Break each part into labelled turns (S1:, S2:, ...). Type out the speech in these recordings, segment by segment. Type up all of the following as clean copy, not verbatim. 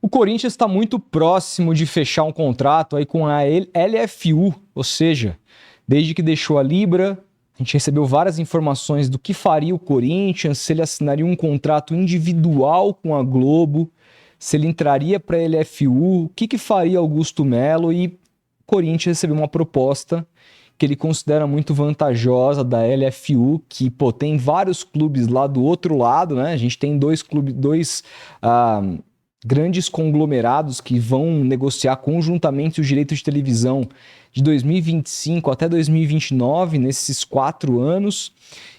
S1: O Corinthians está muito próximo de fechar um contrato aí com a LFU, ou seja, desde que deixou a Libra, a gente recebeu várias informações do que faria o Corinthians, se ele assinaria um contrato individual com a Globo, se ele entraria para a LFU, o que faria Augusto Melo, e o Corinthians recebeu uma proposta que ele considera muito vantajosa da LFU, que tem vários clubes lá do outro lado, né? A gente tem dois grandes conglomerados que vão negociar conjuntamente os direitos de televisão de 2025 até 2029, nesses 4 anos,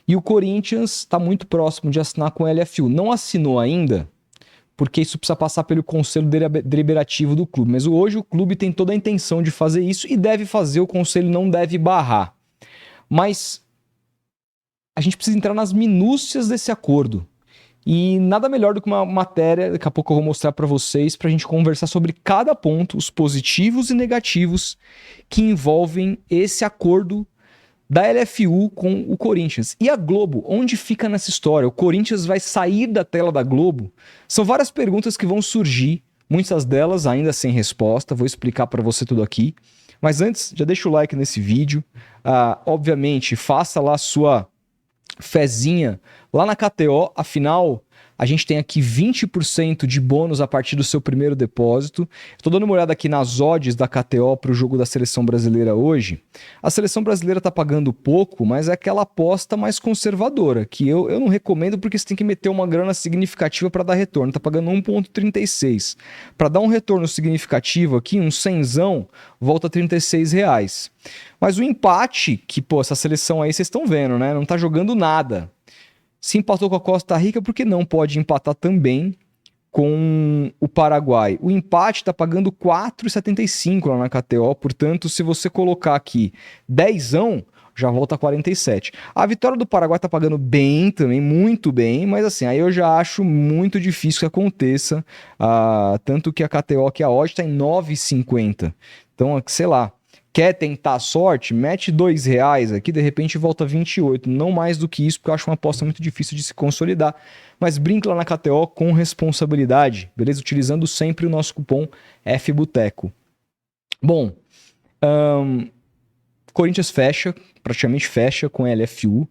S1: e o Corinthians está muito próximo de assinar com a LFU. Não assinou ainda, porque isso precisa passar pelo conselho deliberativo do clube, mas hoje o clube tem toda a intenção de fazer isso e deve fazer, o conselho não deve barrar. Mas a gente precisa entrar nas minúcias desse acordo. E nada melhor do que uma matéria, daqui a pouco eu vou mostrar para vocês, para a gente conversar sobre cada ponto, os positivos e negativos que envolvem esse acordo da LFU com o Corinthians. E a Globo, onde fica nessa história? O Corinthians vai sair da tela da Globo? São várias perguntas que vão surgir, muitas delas ainda sem resposta, vou explicar para você tudo aqui. Mas antes, já deixa o like nesse vídeo, obviamente faça lá a sua fezinha lá na KTO, afinal a gente tem aqui 20% de bônus a partir do seu primeiro depósito. Estou dando uma olhada aqui nas odds da KTO para o jogo da Seleção Brasileira hoje. A Seleção Brasileira está pagando pouco, mas é aquela aposta mais conservadora, que eu não recomendo porque você tem que meter uma grana significativa para dar retorno. Está pagando 1,36. Para dar um retorno significativo aqui, um 100zão, volta a R$36. Mas o empate, que essa seleção aí vocês estão vendo, né? Não está jogando nada. Se empatou com a Costa Rica, por que não pode empatar também com o Paraguai? O empate está pagando 4,75 lá na KTO, portanto, se você colocar aqui 10zão, já volta a 47. A vitória do Paraguai está pagando bem também, muito bem, mas assim, aí eu já acho muito difícil que aconteça, tanto que a KTO, que a odd está em 9,50. Então, sei lá. Quer tentar a sorte? Mete R$2 aqui, de repente volta 28. Não mais do que isso, porque eu acho uma aposta muito difícil de se consolidar. Mas brinque lá na KTO com responsabilidade, beleza? Utilizando sempre o nosso cupom FBUTECO. Bom, Corinthians praticamente fecha com a LFU.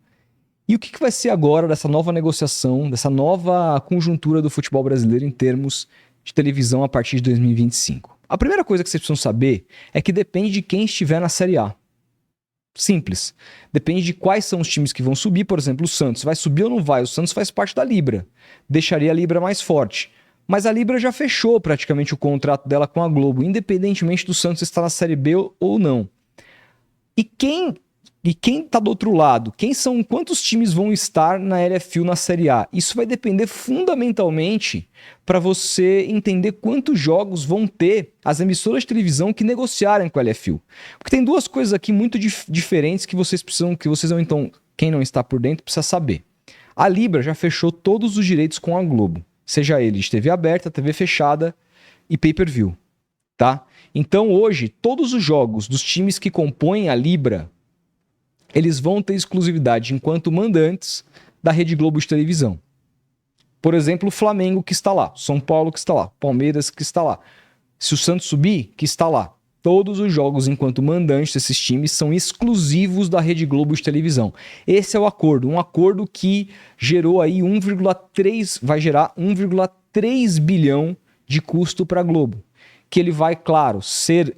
S1: E o que vai ser agora dessa nova negociação, dessa nova conjuntura do futebol brasileiro em termos de televisão a partir de 2025? A primeira coisa que vocês precisam saber é que depende de quem estiver na Série A. Simples. Depende de quais são os times que vão subir. Por exemplo, o Santos vai subir ou não vai? O Santos faz parte da Libra. Deixaria a Libra mais forte. Mas a Libra já fechou praticamente o contrato dela com a Globo, independentemente do Santos estar na Série B ou não. E quem está do outro lado? Quantos times vão estar na LFU na Série A? Isso vai depender fundamentalmente para você entender quantos jogos vão ter as emissoras de televisão que negociarem com a LFU. Porque tem duas coisas aqui muito diferentes que vocês vão, então, quem não está por dentro precisa saber. A Libra já fechou todos os direitos com a Globo, seja ele de TV aberta, TV fechada e pay-per-view, tá? Então hoje, todos os jogos dos times que compõem a Libra, eles vão ter exclusividade enquanto mandantes da Rede Globo de televisão. Por exemplo, o Flamengo que está lá, São Paulo que está lá, Palmeiras que está lá. Se o Santos subir, que está lá. Todos os jogos enquanto mandantes desses times são exclusivos da Rede Globo de televisão. Esse é o acordo, um acordo que gerou aí vai gerar 1,3 bilhão de custo para a Globo. Que ele vai, claro, ser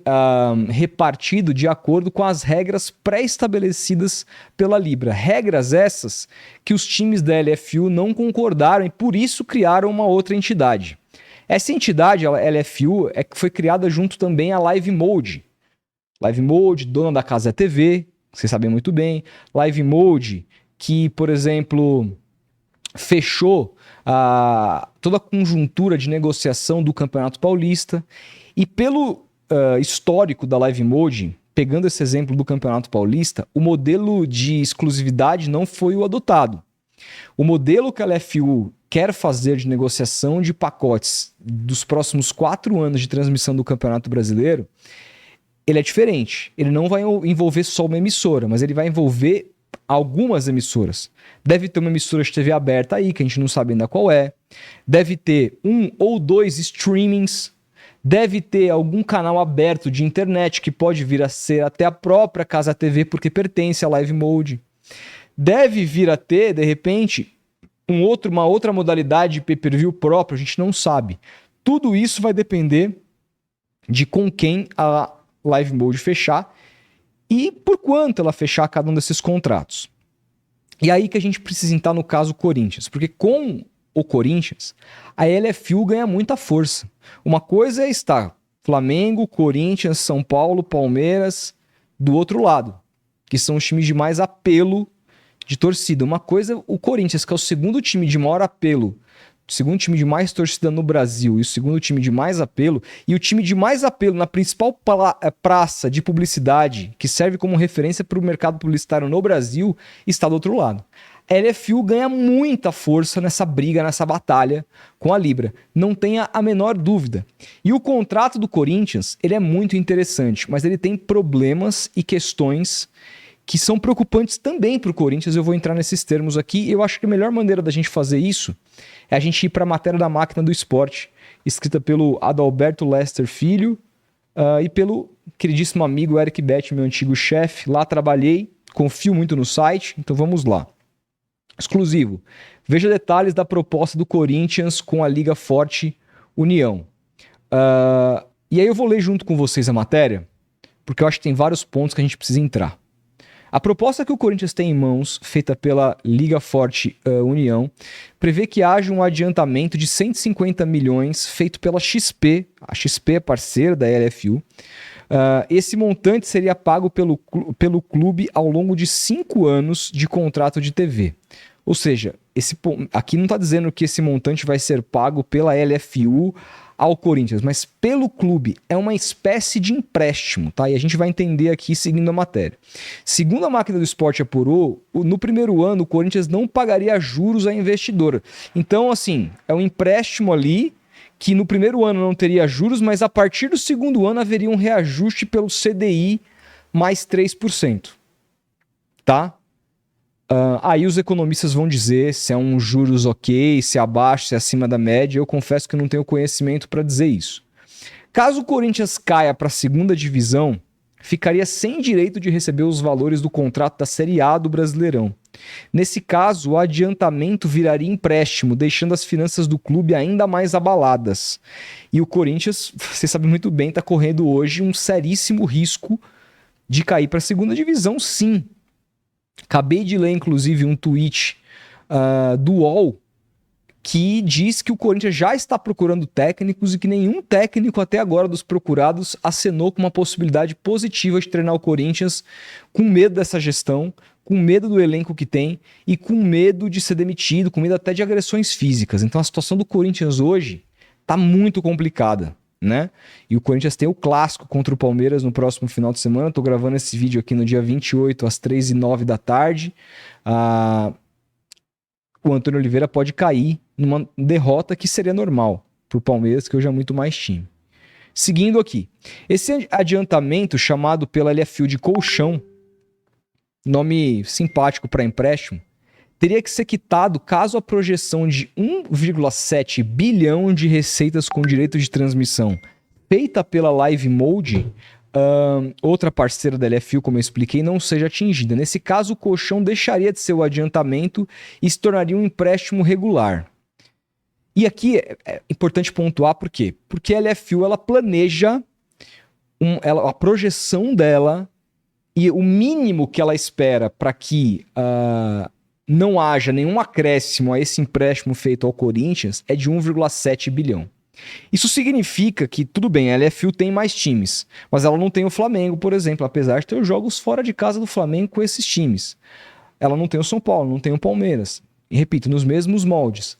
S1: repartido de acordo com as regras pré-estabelecidas pela Libra. Regras essas que os times da LFU não concordaram e por isso criaram uma outra entidade. Essa entidade, a LFU, foi criada junto também à Live Mode. Live Mode, dona da Casa TV, vocês sabem muito bem. Live Mode, que, por exemplo, fechou toda a conjuntura de negociação do Campeonato Paulista. E pelo histórico da Live Mode, pegando esse exemplo do Campeonato Paulista, o modelo de exclusividade não foi o adotado. O modelo que a LFU quer fazer de negociação de pacotes dos próximos 4 anos de transmissão do Campeonato Brasileiro, ele é diferente. Ele não vai envolver só uma emissora, mas ele vai envolver algumas emissoras. Deve ter uma emissora de TV aberta aí, que a gente não sabe ainda qual é. Deve ter 1 ou 2 streamings. Deve ter algum canal aberto de internet, que pode vir a ser até a própria Casa TV, porque pertence à Live Mode. Deve vir a ter, de repente, uma outra modalidade de pay-per-view próprio, a gente não sabe. Tudo isso vai depender de com quem a Live Mode fechar e por quanto ela fechar cada um desses contratos. E aí que a gente precisa entrar no caso Corinthians, porque com o Corinthians, a LFU ganha muita força. Uma coisa é estar Flamengo, Corinthians, São Paulo, Palmeiras do outro lado, que são os times de mais apelo de torcida. Uma coisa é o Corinthians, que é o segundo time de maior apelo, o segundo time de mais torcida no Brasil e o segundo time de mais apelo, e o time de mais apelo na principal praça de publicidade, que serve como referência para o mercado publicitário no Brasil, está do outro lado. A LFU ganha muita força nessa briga, nessa batalha com a Libra. Não tenha a menor dúvida. E o contrato do Corinthians, ele é muito interessante, mas ele tem problemas e questões que são preocupantes também para o Corinthians. Eu vou entrar nesses termos aqui. Eu acho que a melhor maneira da gente fazer isso é a gente ir para a matéria da Máquina do Esporte, escrita pelo Adalberto Lester Filho e pelo queridíssimo amigo Eric Betti, meu antigo chefe. Lá trabalhei, confio muito no site, então vamos lá. Exclusivo. Veja detalhes da proposta do Corinthians com a Liga Forte União. E aí eu vou ler junto com vocês a matéria, porque eu acho que tem vários pontos que a gente precisa entrar. A proposta que o Corinthians tem em mãos, feita pela Liga Forte União, prevê que haja um adiantamento de 150 milhões feito pela XP, a XP é parceira da LFU. Esse montante seria pago pelo clube ao longo de 5 anos de contrato de TV. Ou seja, aqui não está dizendo que esse montante vai ser pago pela LFU ao Corinthians, mas pelo clube. É uma espécie de empréstimo, tá? E a gente vai entender aqui seguindo a matéria. Segundo a Máquina do Esporte apurou, no primeiro ano o Corinthians não pagaria juros à investidora. Então, assim, é um empréstimo ali que no primeiro ano não teria juros, mas a partir do segundo ano haveria um reajuste pelo CDI mais 3%. Tá? Aí os economistas vão dizer se é um juros ok, se é abaixo, se é acima da média. Eu confesso que eu não tenho conhecimento para dizer isso. Caso o Corinthians caia para a segunda divisão, ficaria sem direito de receber os valores do contrato da Série A do Brasileirão. Nesse caso, o adiantamento viraria empréstimo, deixando as finanças do clube ainda mais abaladas. E o Corinthians, você sabe muito bem, está correndo hoje um seríssimo risco de cair para a segunda divisão, sim. Acabei de ler, inclusive, um tweet do UOL que diz que o Corinthians já está procurando técnicos e que nenhum técnico até agora dos procurados acenou com uma possibilidade positiva de treinar o Corinthians, com medo dessa gestão, com medo do elenco que tem e com medo de ser demitido, com medo até de agressões físicas. Então a situação do Corinthians hoje está muito complicada, né? E o Corinthians tem o clássico contra o Palmeiras no próximo final de semana. Estou gravando esse vídeo aqui no dia 28, às 3h09 da tarde. O Antônio Oliveira pode cair numa derrota que seria normal para o Palmeiras, que hoje é muito mais time. Seguindo aqui. Esse adiantamento, chamado pela LFU de colchão, nome simpático para empréstimo, teria que ser quitado caso a projeção de 1,7 bilhão de receitas com direito de transmissão feita pela Live Mode, outra parceira da LFU, como eu expliquei, não seja atingida. Nesse caso, o colchão deixaria de ser o adiantamento e se tornaria um empréstimo regular. E aqui é importante pontuar por quê? Porque a LFU ela planeja a projeção dela e o mínimo que ela espera para que não haja nenhum acréscimo a esse empréstimo feito ao Corinthians é de 1,7 bilhão. Isso significa que, tudo bem, a LFU tem mais times, mas ela não tem o Flamengo, por exemplo, apesar de ter os jogos fora de casa do Flamengo com esses times. Ela não tem o São Paulo, não tem o Palmeiras. E repito, nos mesmos moldes.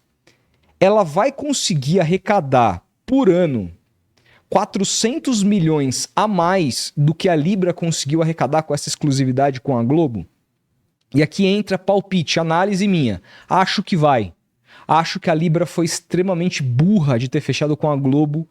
S1: Ela vai conseguir arrecadar por ano 400 milhões a mais do que a Libra conseguiu arrecadar com essa exclusividade com a Globo? E aqui entra palpite, análise minha. Acho que vai. Acho que a Libra foi extremamente burra de ter fechado com a Globo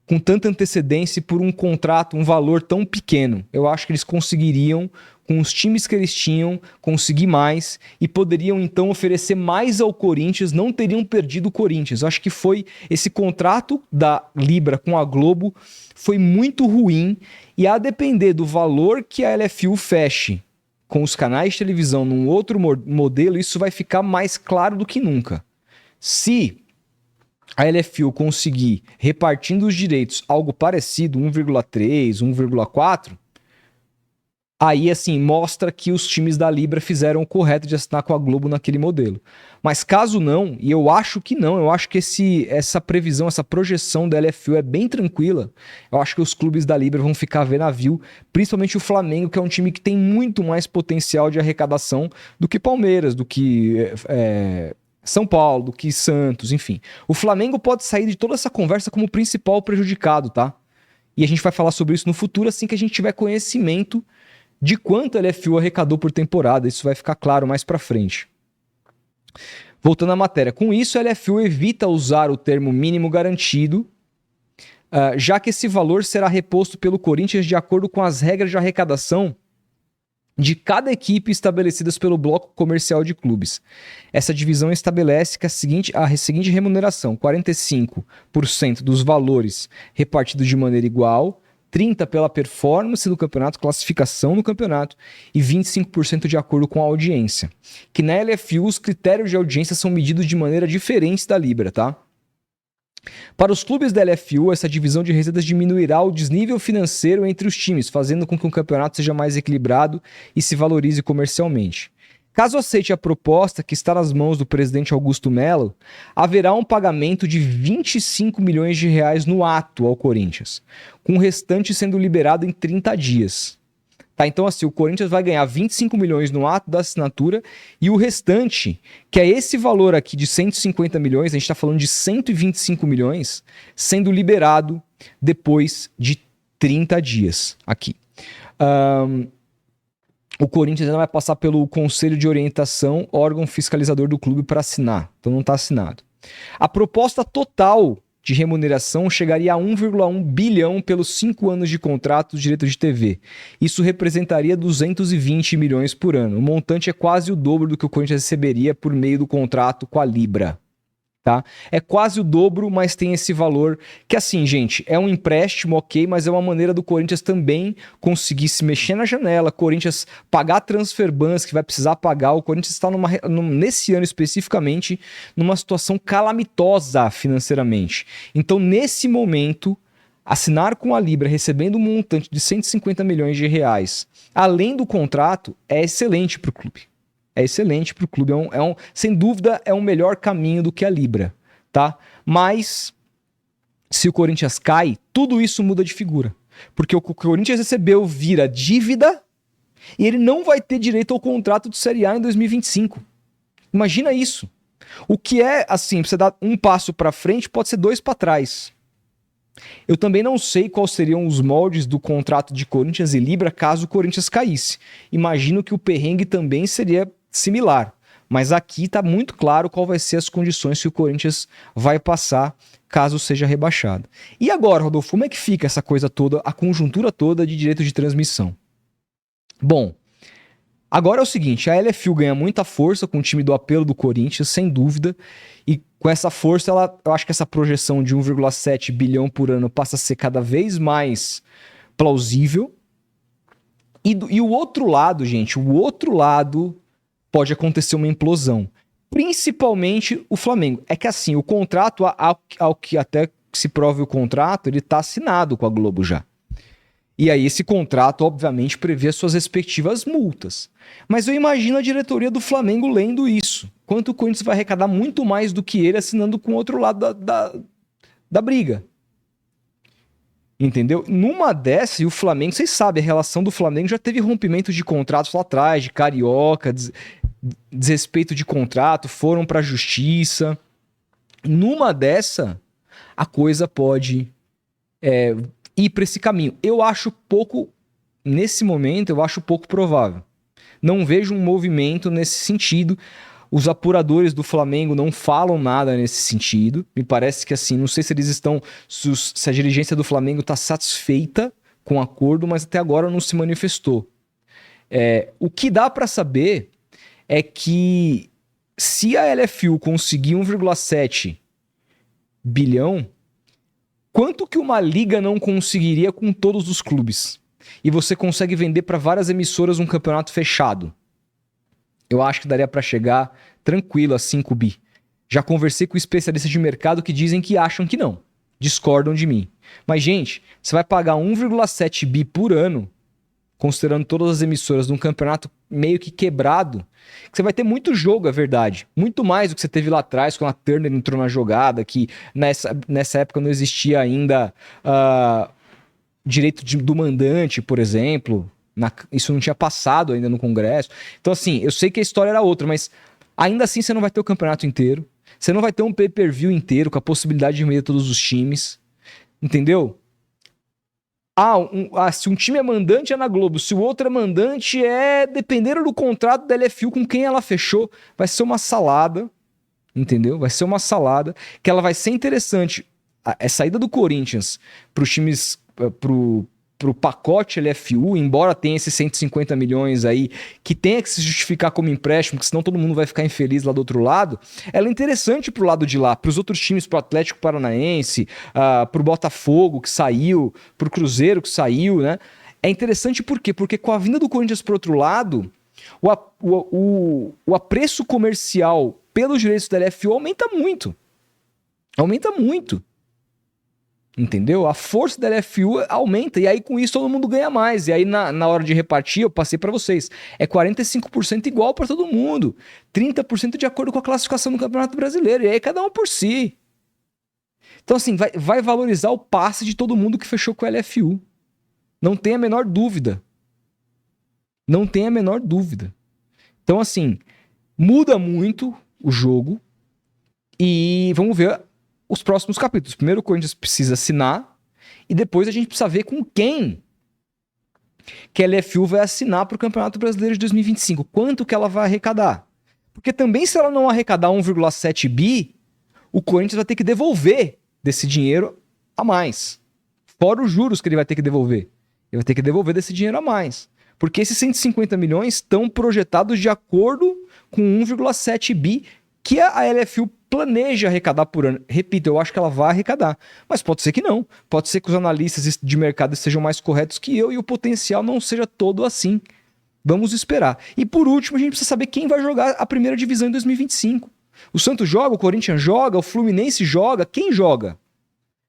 S1: com tanta antecedência e por um contrato, um valor tão pequeno. Eu acho que eles conseguiriam, com os times que eles tinham, conseguir mais e poderiam então oferecer mais ao Corinthians, não teriam perdido o Corinthians. Eu acho que foi esse contrato da Libra com a Globo foi muito ruim e a depender do valor que a LFU feche com os canais de televisão num outro modelo, isso vai ficar mais claro do que nunca. Se a LFU conseguir, repartindo os direitos, algo parecido, 1,3, 1,4, aí, assim, mostra que os times da Libra fizeram o correto de assinar com a Globo naquele modelo. Mas caso não, e eu acho que não, eu acho que essa previsão, essa projeção da LFU é bem tranquila. Eu acho que os clubes da Libra vão ficar a ver navio, principalmente o Flamengo, que é um time que tem muito mais potencial de arrecadação do que Palmeiras, do que São Paulo, do que Santos, enfim. O Flamengo pode sair de toda essa conversa como o principal prejudicado, tá? E a gente vai falar sobre isso no futuro, assim que a gente tiver conhecimento de quanto a LFU arrecadou por temporada. Isso vai ficar claro mais pra frente. Voltando à matéria. Com isso, a LFU evita usar o termo mínimo garantido, já que esse valor será reposto pelo Corinthians de acordo com as regras de arrecadação de cada equipe estabelecidas pelo bloco comercial de clubes. Essa divisão estabelece que a seguinte remuneração: 45% dos valores repartidos de maneira igual, 30% pela performance do campeonato, classificação no campeonato e 25% de acordo com a audiência. Que na LFU os critérios de audiência são medidos de maneira diferente da Libra, tá? Para os clubes da LFU, essa divisão de receitas diminuirá o desnível financeiro entre os times, fazendo com que o campeonato seja mais equilibrado e se valorize comercialmente. Caso aceite a proposta, que está nas mãos do presidente Augusto Melo, haverá um pagamento de 25 milhões de reais no ato ao Corinthians, com o restante sendo liberado em 30 dias. Tá, então assim, o Corinthians vai ganhar 25 milhões no ato da assinatura e o restante, que é esse valor aqui de 150 milhões, a gente está falando de 125 milhões, sendo liberado depois de 30 dias aqui. O Corinthians ainda vai passar pelo Conselho de Orientação, órgão fiscalizador do clube, para assinar. Então não está assinado. A proposta total de remuneração chegaria a 1,1 bilhão pelos 5 anos de contrato do direito de TV. Isso representaria 220 milhões por ano. O montante é quase o dobro do que o Corinthians receberia por meio do contrato com a Libra. Tá? É quase o dobro, mas tem esse valor que, assim, gente, é um empréstimo, ok, mas é uma maneira do Corinthians também conseguir se mexer na janela, Corinthians pagar transfer bans que vai precisar pagar. O Corinthians está nesse ano especificamente numa situação calamitosa financeiramente. Então, nesse momento, assinar com a Libra recebendo um montante de 150 milhões de reais, além do contrato, é excelente para o clube. É excelente para o clube, sem dúvida é um melhor caminho do que a Libra, tá? Mas, se o Corinthians cai, tudo isso muda de figura. Porque o que o Corinthians recebeu vira dívida e ele não vai ter direito ao contrato de Série A em 2025. Imagina isso. O que é, assim, você dar um passo para frente, pode ser 2 para trás. Eu também não sei quais seriam os moldes do contrato de Corinthians e Libra caso o Corinthians caísse. Imagino que o perrengue também seria similar, mas aqui está muito claro qual vai ser as condições que o Corinthians vai passar caso seja rebaixado. E agora, Rodolfo, como é que fica essa coisa toda, a conjuntura toda de direito de transmissão? Bom, agora é o seguinte, a LFU ganha muita força com o time do apelo do Corinthians, sem dúvida, e com essa força, eu acho que essa projeção de 1,7 bilhão por ano passa a ser cada vez mais plausível. E o outro lado, gente, pode acontecer uma implosão. Principalmente o Flamengo. É que assim, o contrato, ao que até se prove o contrato, ele está assinado com a Globo já. E aí esse contrato, obviamente, prevê as suas respectivas multas. Mas eu imagino a diretoria do Flamengo lendo isso. Quanto o Corinthians vai arrecadar muito mais do que ele assinando com o outro lado da briga. Entendeu? Numa dessa, e o Flamengo, vocês sabem, a relação do Flamengo já teve rompimento de contratos lá atrás, de carioca, desrespeito de contrato, foram pra justiça. Numa dessa, a coisa pode ir para esse caminho. Nesse momento, eu acho pouco provável. Não vejo um movimento nesse sentido. Os apuradores do Flamengo não falam nada nesse sentido. Me parece que assim, não sei se eles estão, se a dirigência do Flamengo está satisfeita com o acordo, mas até agora não se manifestou. O que dá para saber é que se a LFU conseguir 1,7 bilhão, quanto que uma liga não conseguiria com todos os clubes? E você consegue vender para várias emissoras um campeonato fechado. Eu acho que daria para chegar tranquilo a 5 bi. Já conversei com especialistas de mercado que dizem que acham que não. Discordam de mim. Mas, gente, você vai pagar 1,7 bi por ano, considerando todas as emissoras de um campeonato meio que quebrado, que você vai ter muito jogo, é verdade. Muito mais do que você teve lá atrás, quando a Turner entrou na jogada, que nessa época não existia ainda direito do mandante, por exemplo. Isso não tinha passado ainda no Congresso. Então, assim, eu sei que a história era outra, mas ainda assim você não vai ter o campeonato inteiro. Você não vai ter um pay-per-view inteiro com a possibilidade de meter todos os times. Entendeu? Se um time é mandante é na Globo, se o outro é mandante dependendo do contrato da LFU com quem ela fechou, vai ser uma salada, entendeu? Vai ser uma salada, que ela vai ser interessante. A saída do Corinthians para os times, pro pacote LFU, embora tenha esses 150 milhões aí, que tenha que se justificar como empréstimo, porque senão todo mundo vai ficar infeliz lá do outro lado, ela é interessante pro lado de lá, pros outros times, pro Atlético Paranaense, pro Botafogo que saiu, pro Cruzeiro que saiu, né? É interessante por quê? Porque com a vinda do Corinthians pro outro lado, o apreço comercial pelos direitos da LFU aumenta muito. Aumenta muito. Entendeu? A força da LFU aumenta e aí com isso todo mundo ganha mais. E aí na hora de repartir, eu passei para vocês, é 45% igual para todo mundo, 30% de acordo com a classificação do Campeonato Brasileiro, e aí cada um por si. Então assim, vai valorizar o passe de todo mundo que fechou com a LFU. Não tem a menor dúvida. Não tem a menor dúvida. Então assim, muda muito o jogo e vamos ver os próximos capítulos. Primeiro o Corinthians precisa assinar e depois a gente precisa ver com quem que a LFU vai assinar para o Campeonato Brasileiro de 2025. Quanto que ela vai arrecadar. Porque também se ela não arrecadar 1,7 bi, o Corinthians vai ter que devolver desse dinheiro a mais. Fora os juros que ele vai ter que devolver. Ele vai ter que devolver desse dinheiro a mais. Porque esses 150 milhões estão projetados de acordo com 1,7 bi que a LFU planeja arrecadar por ano. Repito, eu acho que ela vai arrecadar. Mas pode ser que não. Pode ser que os analistas de mercado sejam mais corretos que eu e o potencial não seja todo assim. Vamos esperar. E por último, a gente precisa saber quem vai jogar a primeira divisão em 2025. O Santos joga, o Corinthians joga, o Fluminense joga. Quem joga?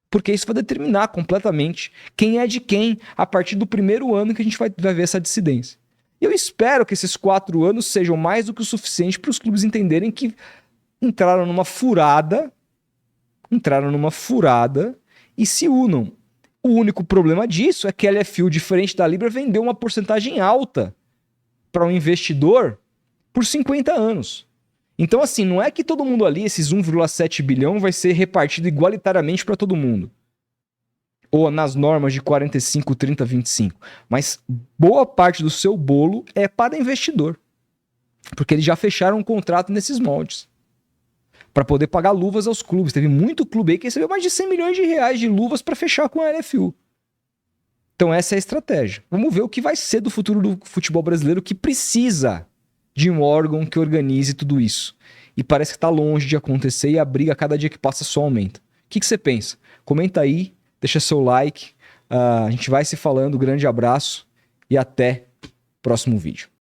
S1: Porque isso vai determinar completamente quem é de quem a partir do primeiro ano que a gente vai ver essa dissidência. E eu espero que esses 4 anos sejam mais do que o suficiente para os clubes entenderem que entraram numa furada e se unam. O único problema disso é que a LFU, diferente da Libra, vendeu uma porcentagem alta para um investidor por 50 anos. Então, assim, não é que todo mundo ali, esses 1,7 bilhão, vai ser repartido igualitariamente para todo mundo. Ou nas normas de 45, 30, 25. Mas boa parte do seu bolo é para investidor. Porque eles já fecharam um contrato nesses moldes. Para poder pagar luvas aos clubes. Teve muito clube aí que recebeu mais de 100 milhões de reais de luvas para fechar com a LFU. Então essa é a estratégia. Vamos ver o que vai ser do futuro do futebol brasileiro, que precisa de um órgão que organize tudo isso. E parece que está longe de acontecer e a briga cada dia que passa só aumenta. O que você pensa? Comenta aí, deixa seu like. A gente vai se falando. Grande abraço e até o próximo vídeo.